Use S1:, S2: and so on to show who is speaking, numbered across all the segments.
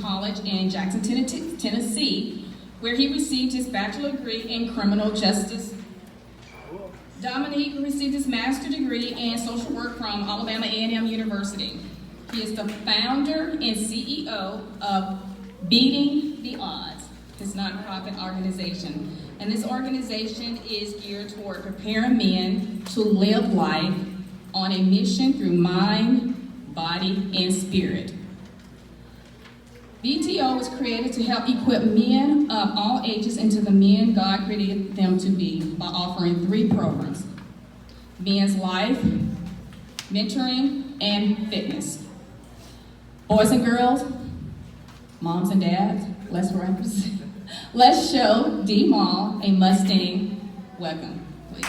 S1: College in Jackson, Tennessee, where he received his bachelor degree in criminal justice. Dominique received his master's degree in social work from Alabama A&M University. He is the founder and CEO of Beating the Odds, his nonprofit organization. And this organization is geared toward preparing men to live life on a mission through mind, body, and spirit. BTO was created to help equip men of all ages into the men God created them to be by offering 3 programs: men's life, mentoring, and fitness. Boys and girls, moms and dads, let's show Dmal a Mustang. Welcome, please.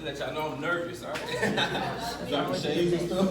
S2: Let y'all know I'm nervous, all right? Dropping shades and stuff.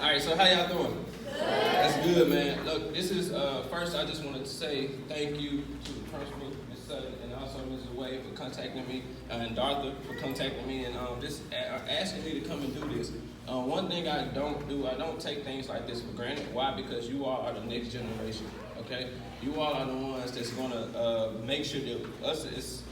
S2: All right, so how y'all doing? Good. That's good, man. Look, this is, first I just wanted to say thank you to the principal, Ms. Sutton, and also Mrs. Wade for contacting me, and Dartha for contacting me, and just asking me to come and do this. One thing I don't take things like this for granted. Why? Because you all are the next generation, okay? You all are the ones that's gonna make sure that us as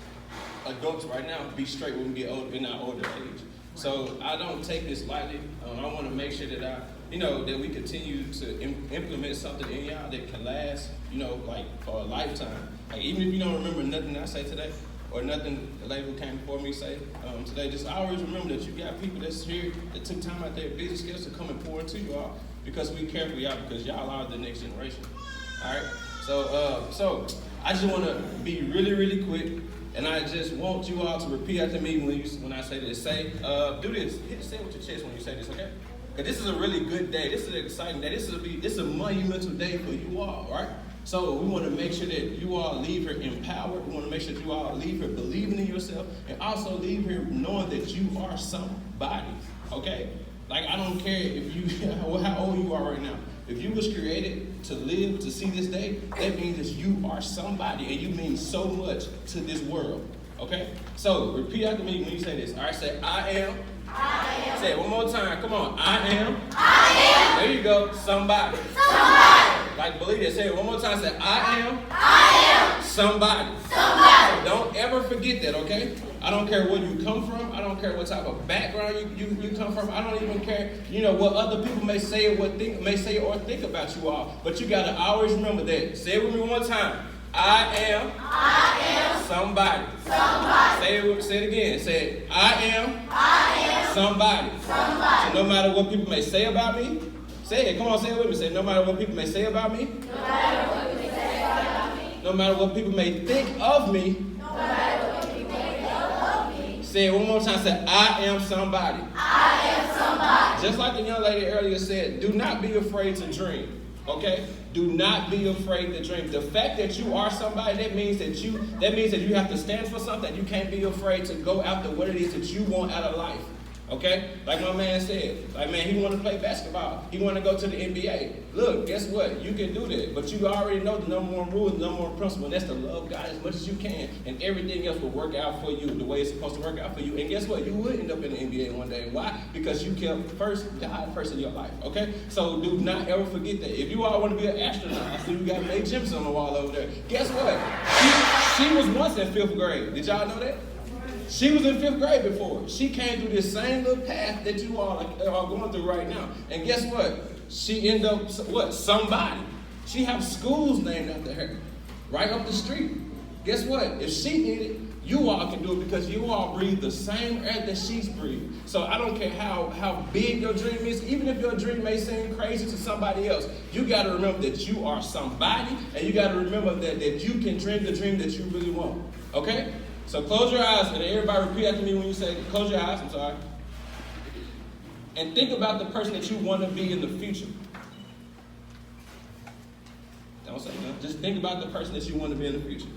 S2: adults right now be straight when we get older, in our older age. So I don't take this lightly. I want to make sure that that we continue to implement something in y'all that can last, like for a lifetime. Like even if you don't remember nothing I say today, or nothing the lady who came before me say today, just always remember that you got people that's here that took time out their busy schedules to come and pour into you all, because we care for y'all, because y'all are the next generation. All right. So I just want to be really, really quick. And I just want you all to repeat after me when I say this. Say, do this. Say it with your chest when you say this, okay? Because this is a really good day. This is an exciting day. This is a monumental day for you all, right? So we want to make sure that you all leave here empowered. We want to make sure that you all leave here believing in yourself, and also leave here knowing that you are somebody, okay? Like, I don't care if you how old you are right now. If you was created to live to see this day, that means that you are somebody and you mean so much to this world. Okay? So repeat after me when you say this. All right, say I am. I am. Say it one more time. Come on. I am. I am. There you go. Somebody. Somebody. Like, believe it. Say it one more time. Say I am. I am. Somebody. Somebody. Don't ever forget that, okay? I don't care where you come from. I don't care what type of background you come from. I don't even care, what other people may say or think about you all. But you gotta always remember that. Say it with me one more time. I am somebody. Somebody. Say it again. Say it. I am somebody. Somebody. So no matter what people may say about me, say it. Come on, say it with me. Say, no matter what people may say about me. No matter what people may say about me. No matter what people may think of me. No matter what people may think of me. Say it one more time. Say, I am somebody. I am somebody. Just like the young lady earlier said, do not be afraid to dream. Okay? Do not be afraid to dream. The fact that you are somebody, that means that you have to stand for something. You can't be afraid to go after what it is that you want out of life. Okay? Like my man said, he wanted to play basketball. He wanted to go to the NBA. Look, guess what? You can do that. But you already know the number one rule, the number one principle, and that's to love God as much as you can. And everything else will work out for you the way it's supposed to work out for you. And guess what? You would end up in the NBA one day. Why? Because you kept God first in your life. Okay? So do not ever forget that. If you all want to be an astronaut, I see you got May Jimson on the wall over there. Guess what? She was once in 5th grade. Did y'all know that? She was in 5th grade before. She came through this same little path that you all are going through right now. And guess what? She ended up, somebody. She has schools named after her, right up the street. Guess what? If she did it, you all can do it, because you all breathe the same air that she's breathing. So I don't care how big your dream is, even if your dream may seem crazy to somebody else, you got to remember that you are somebody, and you got to remember that you can dream the dream that you really want. Okay? So close your eyes, and everybody repeat after me when you say it. Close your eyes, I'm sorry. And think about the person that you want to be in the future. Don't say nothing. Just think about the person that you want to be in the future.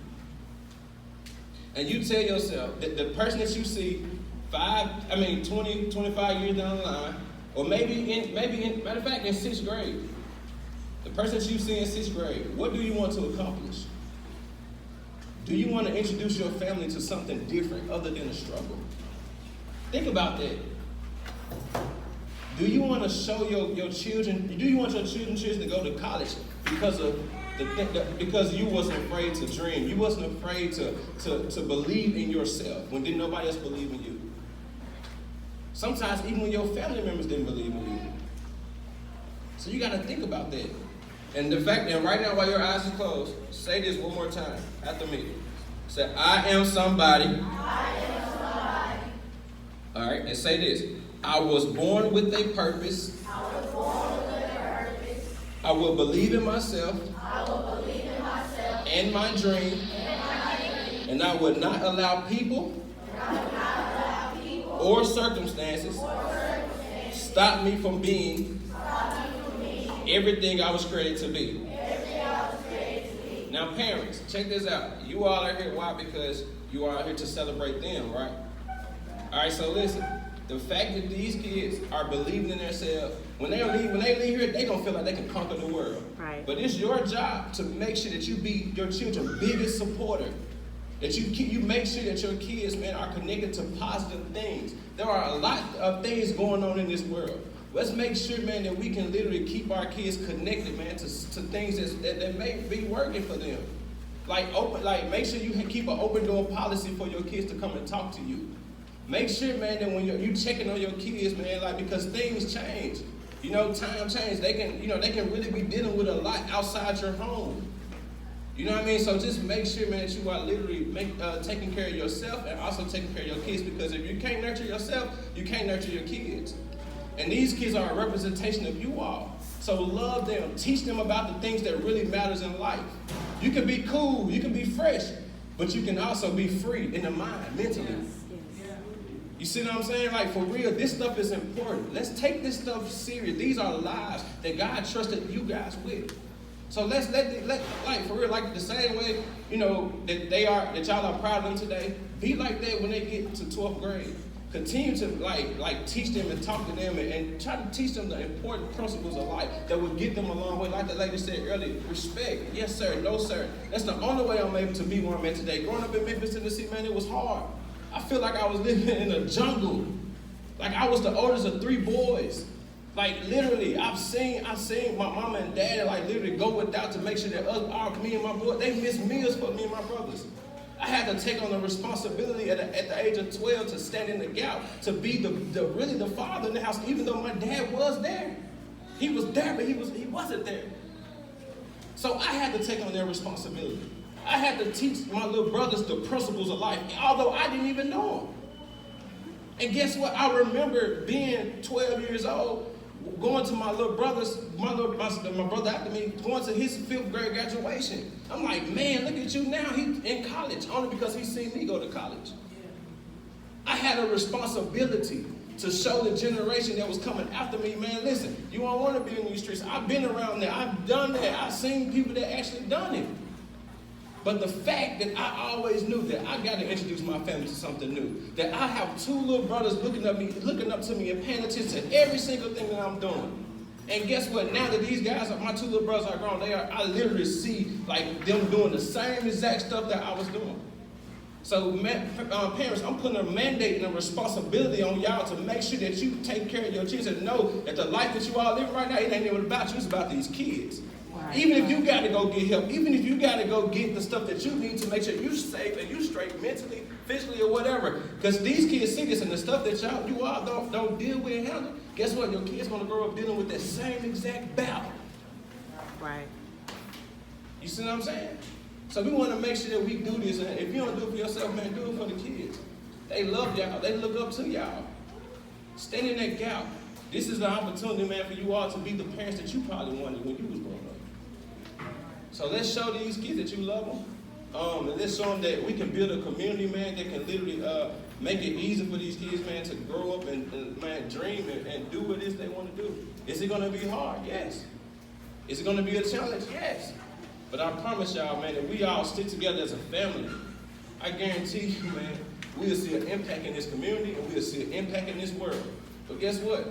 S2: And you tell yourself that the person that you see 20, 25 years down the line, or maybe in matter of fact, in 6th grade, the person that you see in 6th grade, what do you want to accomplish? Do you want to introduce your family to something different other than a struggle? Think about that. Do you want to show your children, do you want your children to go to college because of because you wasn't afraid to dream? You wasn't afraid to believe in yourself when didn't nobody else believe in you. Sometimes even when your family members didn't believe in you. So you got to think about that. And the fact that right now while your eyes are closed, say this one more time after me. Say, I am somebody.
S3: I am somebody.
S2: All right, and say this. I was born with a purpose.
S3: I was born with a purpose.
S2: I will believe in myself.
S3: I will believe in myself
S2: And my dream.
S3: and my dream.
S2: And I will not allow people
S3: And I will not allow people
S2: or circumstances stop me from being everything I was created to be.
S3: everything I was created to be.
S2: Now, parents, check this out. You all are here. Why? Because you are here to celebrate them, right? All right, so listen. The fact that these kids are believing in themselves, when they leave here, they don't feel like they can conquer the world.
S4: Right.
S2: But it's your job to make sure that you be your children's biggest supporter. That you make sure that your kids, man, are connected to positive things. There are a lot of things going on in this world. Let's make sure, man, that we can literally keep our kids connected, man, to things that may be working for them. Like make sure you keep an open door policy for your kids to come and talk to you. Make sure, man, that when you checking on your kids, man, like because things change. You know, time change. They can really be dealing with a lot outside your home. You know what I mean? So just make sure, man, that you are literally taking care of yourself and also taking care of your kids, because if you can't nurture yourself, you can't nurture your kids. And these kids are a representation of you all. So love them. Teach them about the things that really matters in life. You can be cool. You can be fresh. But you can also be free in the mind, mentally. You see what I'm saying? Like, for real, this stuff is important. Let's take this stuff serious. These are lives that God trusted you guys with. So let's like, for real, like the same way, you know, that y'all are proud of them today, be like that when they get to 12th grade. Continue to like teach them and talk to them and try to teach them the important principles of life that will get them a long way. Like the lady said earlier, respect. Yes, sir. No, sir. That's the only way I'm able to be where I'm at today. Growing up in Memphis, Tennessee, man, it was hard. I feel like I was living in a jungle. Like I was the oldest of 3 boys. Like literally, I've seen my mama and dad like literally go without to make sure that me and my boy, they miss meals for me and my brothers. I had to take on the responsibility at the age of 12 to stand in the gap, to be the father in the house, even though my dad was there. He was there, but he wasn't there. So I had to take on their responsibility. I had to teach my little brothers the principles of life, although I didn't even know them. And guess what? I remember being 12 years old, going to my brother after me, going to his 5th grade graduation. I'm like, man, look at you now. He's in college, only because he seen me go to college. I had a responsibility to show the generation that was coming after me, man, listen, you don't want to be in these streets. I've been around there. I've done that. I've seen people that actually done it. But the fact that I always knew that I got to introduce my family to something new, that I have 2 little brothers looking up to me and paying attention to every single thing that I'm doing. And guess what? Now that these guys, my 2 little brothers are grown, I literally see like them doing the same exact stuff that I was doing. So parents, I'm putting a mandate and a responsibility on y'all to make sure that you take care of your kids and know that the life that you all live right now, it ain't even about you, it's about these kids. Even if you got to go get help, even if you got to go get the stuff that you need to make sure you're safe and you straight mentally, physically, or whatever. Because these kids see this and the stuff that you all don't deal with and handle. Guess what? Your kids going to grow up dealing with that same exact battle.
S4: Right.
S2: You see what I'm saying? So we want to make sure that we do this. And if you don't do it for yourself, man, do it for the kids. They love y'all. They look up to y'all. Stand in that gap. This is the opportunity, man, for you all to be the parents that you probably wanted when you was growing up. So let's show these kids that you love them. And let's show them that we can build a community, man, that can literally make it easy for these kids, man, to grow up and man, dream and do what it is they want to do. Is it going to be hard? Yes. Is it going to be a challenge? Yes. But I promise y'all, man, that we all stick together as a family. I guarantee you, man, we'll see an impact in this community and we'll see an impact in this world. But guess what?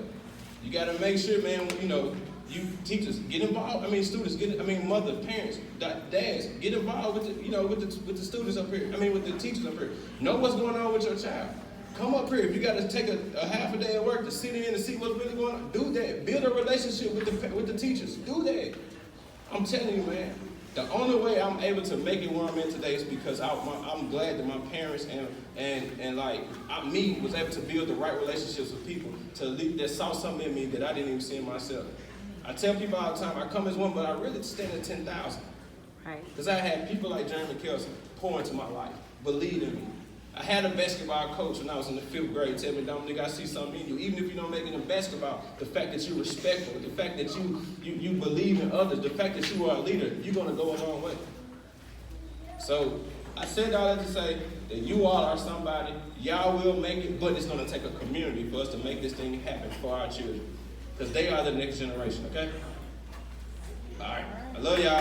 S2: You got to make sure, man, you know, You teachers get involved. Students get. Mothers, parents, dads get involved with the students up here. With the teachers up here. Know what's going on with your child. Come up here. If you got to take a half a day of work to sit in and see what's really going on, do that. Build a relationship with the teachers. Do that. I'm telling you, man. The only way I'm able to make it where I'm in today is because I'm glad that my parents and me was able to build the right relationships with people that saw something in me that I didn't even see in myself. I tell people all the time, I come as one, but I really stand at 10,000.
S4: Right.
S2: Because I had people like Jeremy Kelson pour into my life, believe in me. I had a basketball coach when I was in the 5th grade tell me, Dominic, I see something in you. Even if you don't make it in basketball, the fact that you're respectful, the fact that you believe in others, the fact that you are a leader, you're going to go a long way. So I said all that to say that you all are somebody, y'all will make it, but it's going to take a community for us to make this thing happen for our children. Because they are the next generation, okay? All right. I love y'all.